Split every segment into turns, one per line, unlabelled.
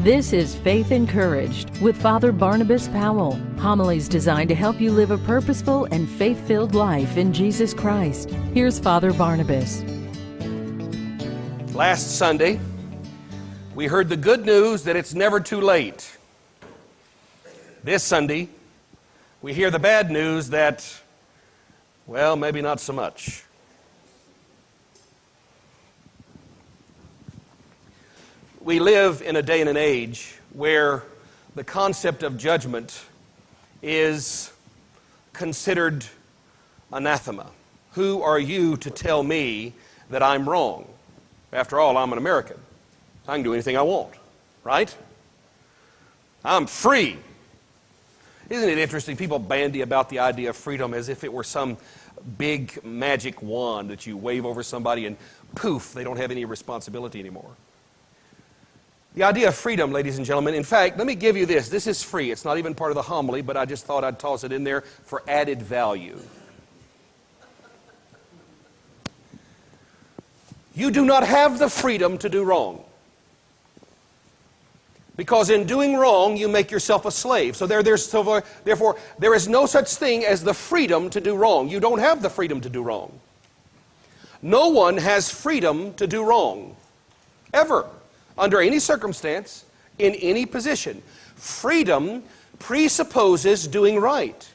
This is Faith Encouraged with Father Barnabas Powell. Homilies designed to help you live a purposeful and faith-filled life in Jesus Christ. Here's Father Barnabas.
Last Sunday, we heard the good news that it's never too late. This Sunday, we hear the bad news that, well, maybe not so much. We live in a day and an age where the concept of judgment is considered anathema. Who are you to tell me that I'm wrong? After all, I'm an American. I can do anything I want, right? I'm free. Isn't it interesting? People bandy about the idea of freedom as if it were some big magic wand that you wave over somebody and poof, they don't have any responsibility anymore. The idea of freedom, ladies and gentlemen, in fact, let me give you this. This is free. It's not even part of the homily, but I just thought I'd toss it in there for added value. You do not have the freedom to do wrong. Because in doing wrong, you make yourself a slave. So therefore, there is no such thing as the freedom to do wrong. You don't have the freedom to do wrong. No one has freedom to do wrong. Ever. Under any circumstance, in any position. Freedom presupposes doing right.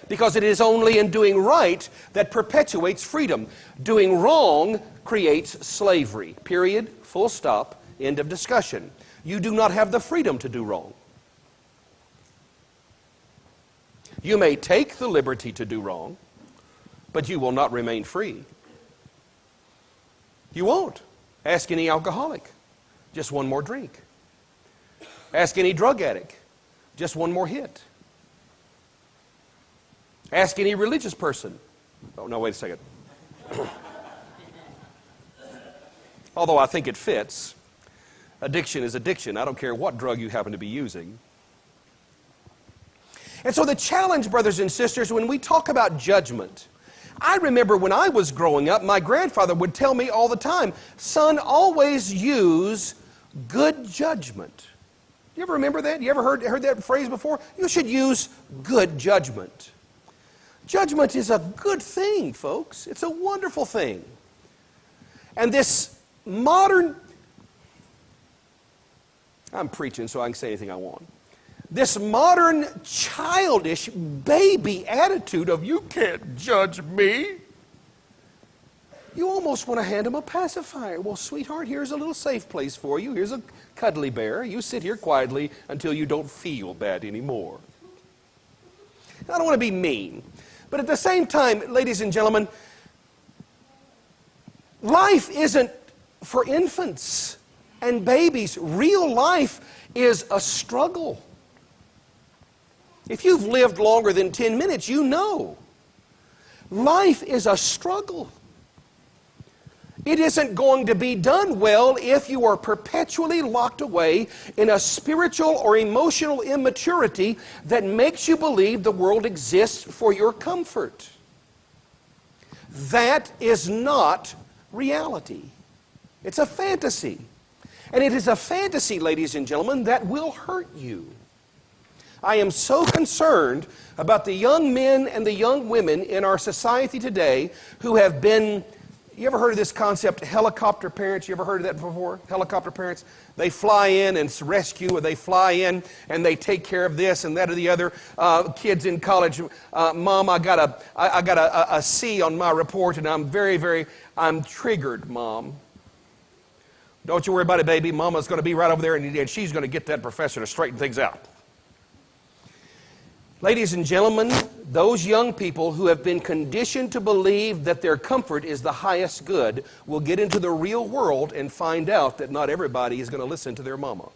Because it is only in doing right that perpetuates freedom. Doing wrong creates slavery. Period. Full stop. End of discussion. You do not have the freedom to do wrong. You may take the liberty to do wrong, but you will not remain free. You won't. Ask any alcoholic. Just one more drink. Ask any drug addict. Just one more hit. Ask any religious person. Oh, no, wait a second. Although I think it fits. Addiction is addiction. I don't care what drug you happen to be using. And so the challenge, brothers and sisters, when we talk about judgment, I remember when I was growing up, my grandfather would tell me all the time, son, always use good judgment. You ever remember that? You ever heard that phrase before? You should use good judgment. Judgment is a good thing, folks. It's a wonderful thing. And this modern, I'm preaching so I can say anything I want. This modern childish baby attitude of you can't judge me. You almost want to hand them a pacifier. Well, sweetheart, here's a little safe place for you. Here's a cuddly bear. You sit here quietly until you don't feel bad anymore. I don't want to be mean. But at the same time, ladies and gentlemen, life isn't for infants and babies. Real life is a struggle. If you've lived longer than 10 minutes, you know. Life is a struggle. It isn't going to be done well if you are perpetually locked away in a spiritual or emotional immaturity that makes you believe the world exists for your comfort. That is not reality. It's a fantasy. And it is a fantasy, ladies and gentlemen, that will hurt you. I am so concerned about the young men and the young women in our society today who have been, you ever heard of this concept, helicopter parents? You ever heard of that before? Helicopter parents? They fly in and rescue, or they fly in and they take care of this and that or the other. Kids in college, Mom, I got a C on my report and I'm triggered, Mom. Don't you worry about it, baby. Mama's going to be right over there and she's going to get that professor to straighten things out. Ladies and gentlemen, those young people who have been conditioned to believe that their comfort is the highest good will get into the real world and find out that not everybody is going to listen to their mama.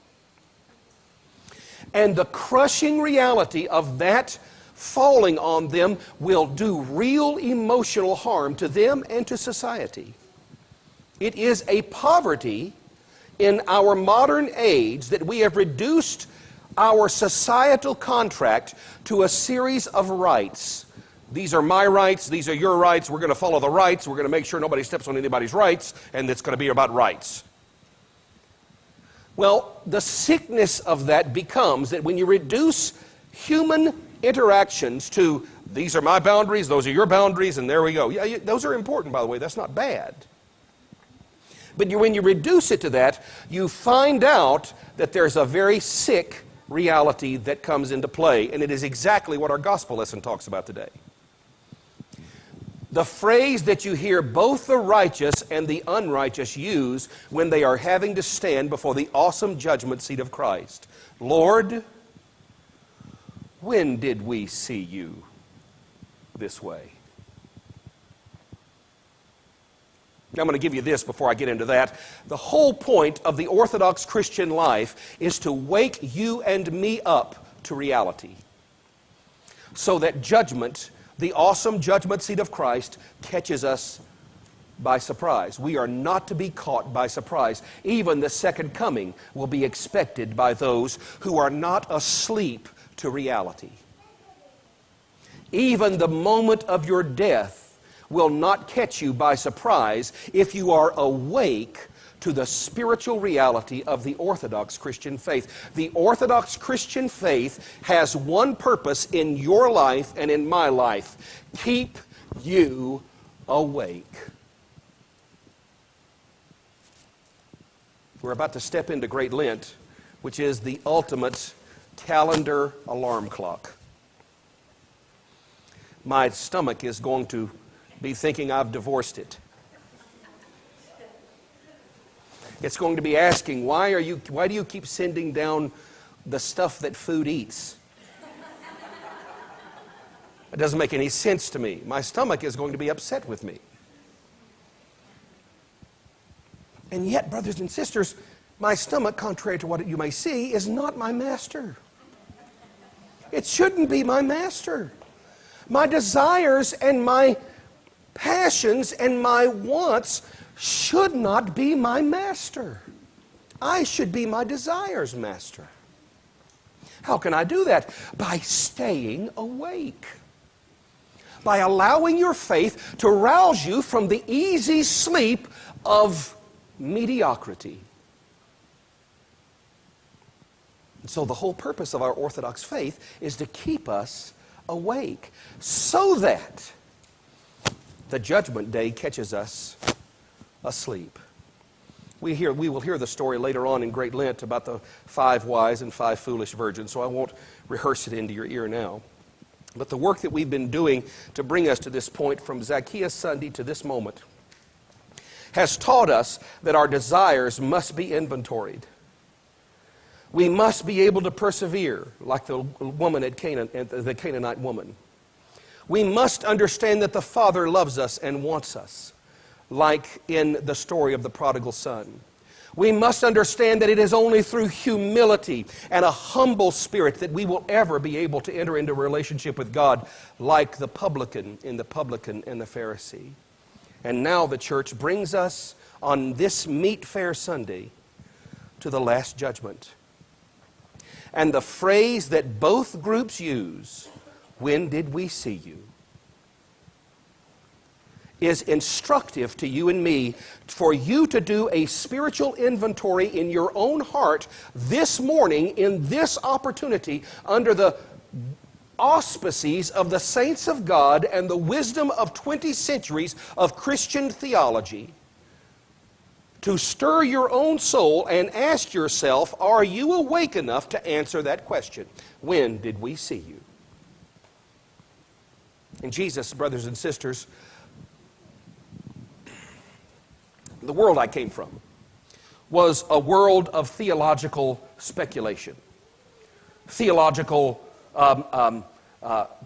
And the crushing reality of that falling on them will do real emotional harm to them and to society. It is a poverty in our modern age that we have reduced our societal contract to a series of rights. These are my rights, these are your rights, we're going to follow the rights, we're going to make sure nobody steps on anybody's rights, and it's going to be about rights. Well, the sickness of that becomes that when you reduce human interactions to these are my boundaries, those are your boundaries, and there we go. Yeah, those are important, by the way. That's not bad. But when you reduce it to that, you find out that there's a very sick reality that comes into play, and it is exactly what our gospel lesson talks about today. The phrase that you hear both the righteous and the unrighteous use when they are having to stand before the awesome judgment seat of Christ. Lord, when did we see you this way? Now, I'm going to give you this before I get into that. The whole point of the Orthodox Christian life is to wake you and me up to reality, so that judgment, the awesome judgment seat of Christ, catches us by surprise. We are not to be caught by surprise. Even the second coming will be expected by those who are not asleep to reality. Even the moment of your death will not catch you by surprise if you are awake to the spiritual reality of the Orthodox Christian faith. The Orthodox Christian faith has one purpose in your life and in my life: keep you awake. We're about to step into Great Lent, which is the ultimate calendar alarm clock. My stomach is going to be thinking I've divorced it. It's going to be asking, why do you keep sending down the stuff that food eats? It doesn't make any sense to me. My stomach is going to be upset with me. And yet, brothers and sisters, my stomach, contrary to what you may see, is not my master. It shouldn't be my master. My desires and my passions and my wants should not be my master. I should be my desires' master. How can I do that? By staying awake. By allowing your faith to rouse you from the easy sleep of mediocrity. And so the whole purpose of our Orthodox faith is to keep us awake, so that the judgment day catches us asleep. We will hear the story later on in Great Lent about the 5 wise and 5 foolish virgins, so I won't rehearse it into your ear now. But the work that we've been doing to bring us to this point from Zacchaeus Sunday to this moment has taught us that our desires must be inventoried. We must be able to persevere like the woman at Canaan, the Canaanite woman. We must understand that the Father loves us and wants us, like in the story of the prodigal son. We must understand that it is only through humility and a humble spirit that we will ever be able to enter into a relationship with God, like the publican and the Pharisee. And now the church brings us on this Meat Fair Sunday to the Last Judgment. And the phrase that both groups use, "When did we see you?" is instructive to you and me for you to do a spiritual inventory in your own heart this morning in this opportunity under the auspices of the saints of God and the wisdom of 20 centuries of Christian theology, to stir your own soul and ask yourself, are you awake enough to answer that question? When did we see you? And Jesus, brothers and sisters, the world I came from was a world of theological speculation, theological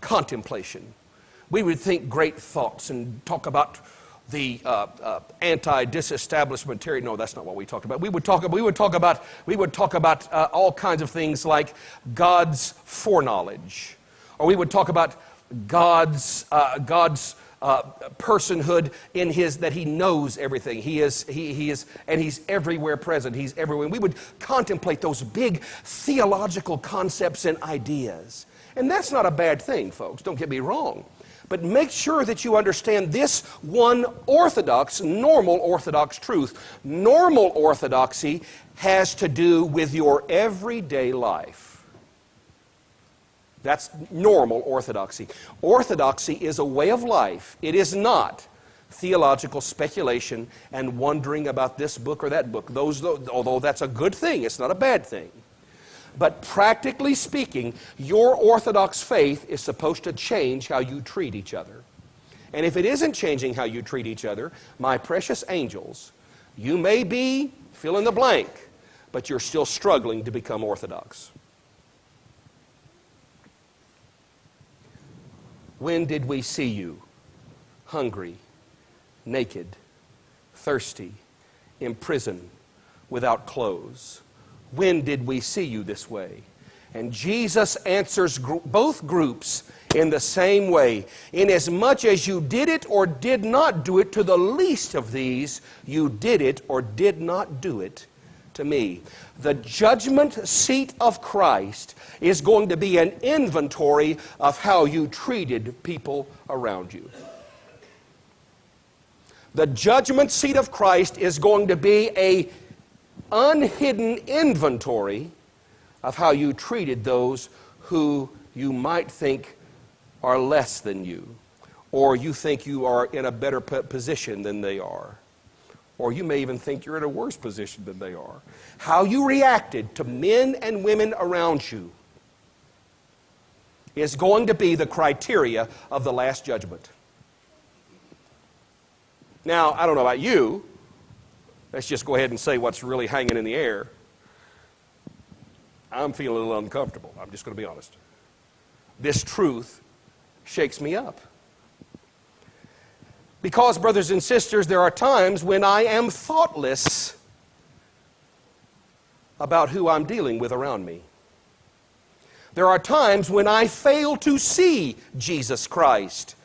contemplation. We would think great thoughts and talk about the anti-disestablishmentarian. No, that's not what we talked about. We would talk about all kinds of things like God's foreknowledge, or we would talk about God's personhood in His, that He knows everything. He is, and He's everywhere present. He's everywhere. And we would contemplate those big theological concepts and ideas. And that's not a bad thing, folks. Don't get me wrong. But make sure that you understand this one orthodox, normal orthodox truth. Normal orthodoxy has to do with your everyday life. That's normal orthodoxy. Orthodoxy is a way of life. It is not theological speculation and wondering about this book or that book. Although that's a good thing, it's not a bad thing. But practically speaking, your orthodox faith is supposed to change how you treat each other. And if it isn't changing how you treat each other, my precious angels, you may be fill in the blank, but you're still struggling to become orthodox. When did we see you hungry, naked, thirsty, in prison, without clothes? When did we see you this way? And Jesus answers both groups in the same way. Inasmuch as you did it or did not do it to the least of these, you did it or did not do it to me. The judgment seat of Christ is going to be an inventory of how you treated people around you. The judgment seat of Christ is going to be an unhidden inventory of how you treated those who you might think are less than you, or you think you are in a better position than they are, or you may even think you're in a worse position than they are. How you reacted to men and women around you is going to be the criteria of the last judgment. Now, I don't know about you. Let's just go ahead and say what's really hanging in the air. I'm feeling a little uncomfortable. I'm just going to be honest. This truth shakes me up. Because, brothers and sisters, there are times when I am thoughtless about who I'm dealing with around me. There are times when I fail to see Jesus Christ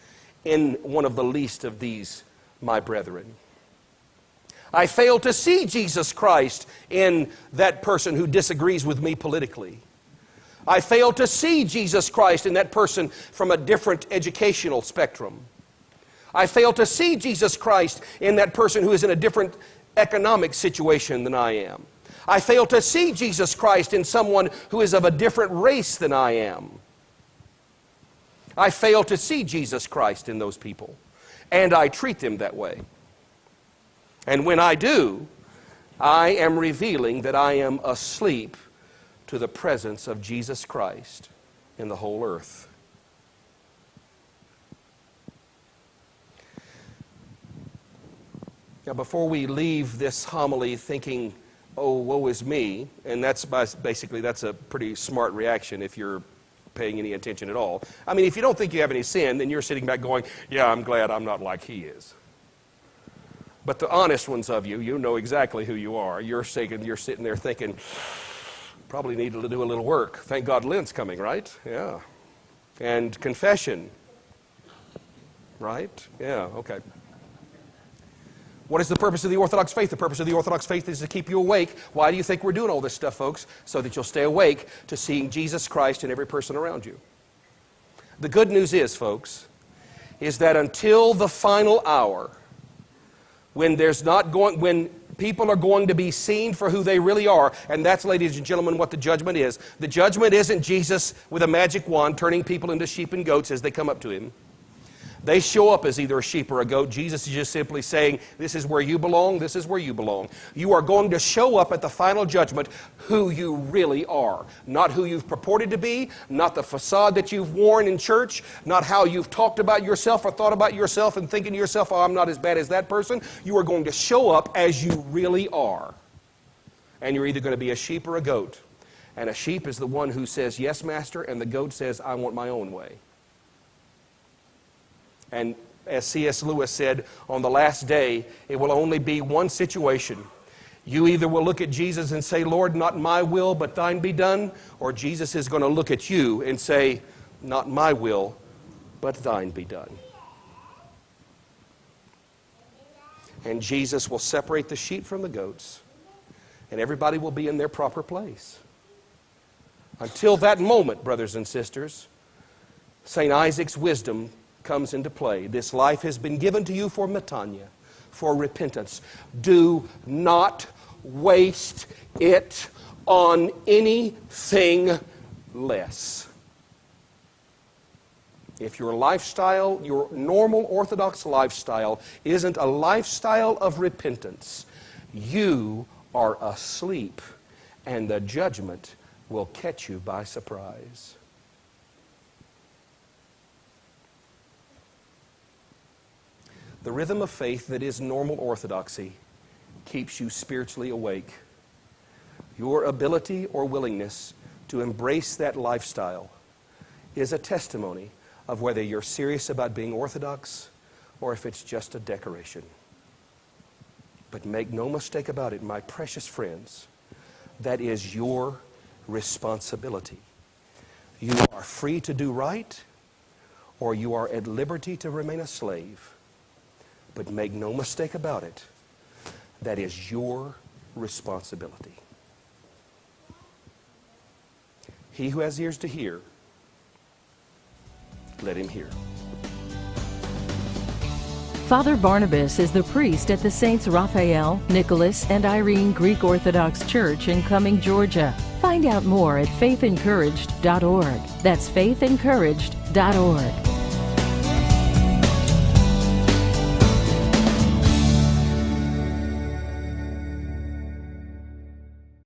in one of the least of these, my brethren. I fail to see Jesus Christ in that person who disagrees with me politically. I fail to see Jesus Christ in that person from a different educational spectrum. I fail to see Jesus Christ in that person who is in a different economic situation than I am. I fail to see Jesus Christ in someone who is of a different race than I am. I fail to see Jesus Christ in those people, and I treat them that way. And when I do, I am revealing that I am asleep to the presence of Jesus Christ in the whole earth. Now, before we leave this homily thinking, oh, woe is me, and that's basically, that's a pretty smart reaction if you're paying any attention at all. I mean, if you don't think you have any sin, then you're sitting back going, yeah, I'm glad I'm not like he is. But the honest ones of you, you know exactly who you are. You're sitting there thinking, probably need to do a little work. Thank God Lent's coming, right? Yeah. And confession. Right? Yeah, okay. What is the purpose of the Orthodox faith? The purpose of the Orthodox faith is to keep you awake. Why do you think we're doing all this stuff, folks? So that you'll stay awake to seeing Jesus Christ in every person around you. The good news is, folks, is that until the final hour, when people are going to be seen for who they really are, and that's, ladies and gentlemen, what the judgment is. The judgment isn't Jesus with a magic wand turning people into sheep and goats as they come up to him. They show up as either a sheep or a goat. Jesus is just simply saying, this is where you belong, this is where you belong. You are going to show up at the final judgment who you really are. Not who you've purported to be, not the facade that you've worn in church, not how you've talked about yourself or thought about yourself and thinking to yourself, oh, I'm not as bad as that person. You are going to show up as you really are. And you're either going to be a sheep or a goat. And a sheep is the one who says, yes, master, and the goat says, I want my own way. And as C.S. Lewis said, on the last day, it will only be one situation. You either will look at Jesus and say, Lord, not my will, but thine be done, or Jesus is going to look at you and say, not my will, but thine be done. And Jesus will separate the sheep from the goats, and everybody will be in their proper place. Until that moment, brothers and sisters, St. Isaac's wisdom comes into play. This life has been given to you for metania, for repentance. Do not waste it on anything less. If your lifestyle, your normal Orthodox lifestyle, isn't a lifestyle of repentance, you are asleep, and the judgment will catch you by surprise. The rhythm of faith that is normal orthodoxy keeps you spiritually awake. Your ability or willingness to embrace that lifestyle is a testimony of whether you're serious about being orthodox or if it's just a decoration. But make no mistake about it, my precious friends, that is your responsibility. You are free to do right, or you are at liberty to remain a slave. But make no mistake about it, that is your responsibility. He who has ears to hear, let him hear.
Father Barnabas is the priest at the Saints Raphael, Nicholas, and Irene Greek Orthodox Church in Cumming, Georgia. Find out more at faithencouraged.org. That's faithencouraged.org.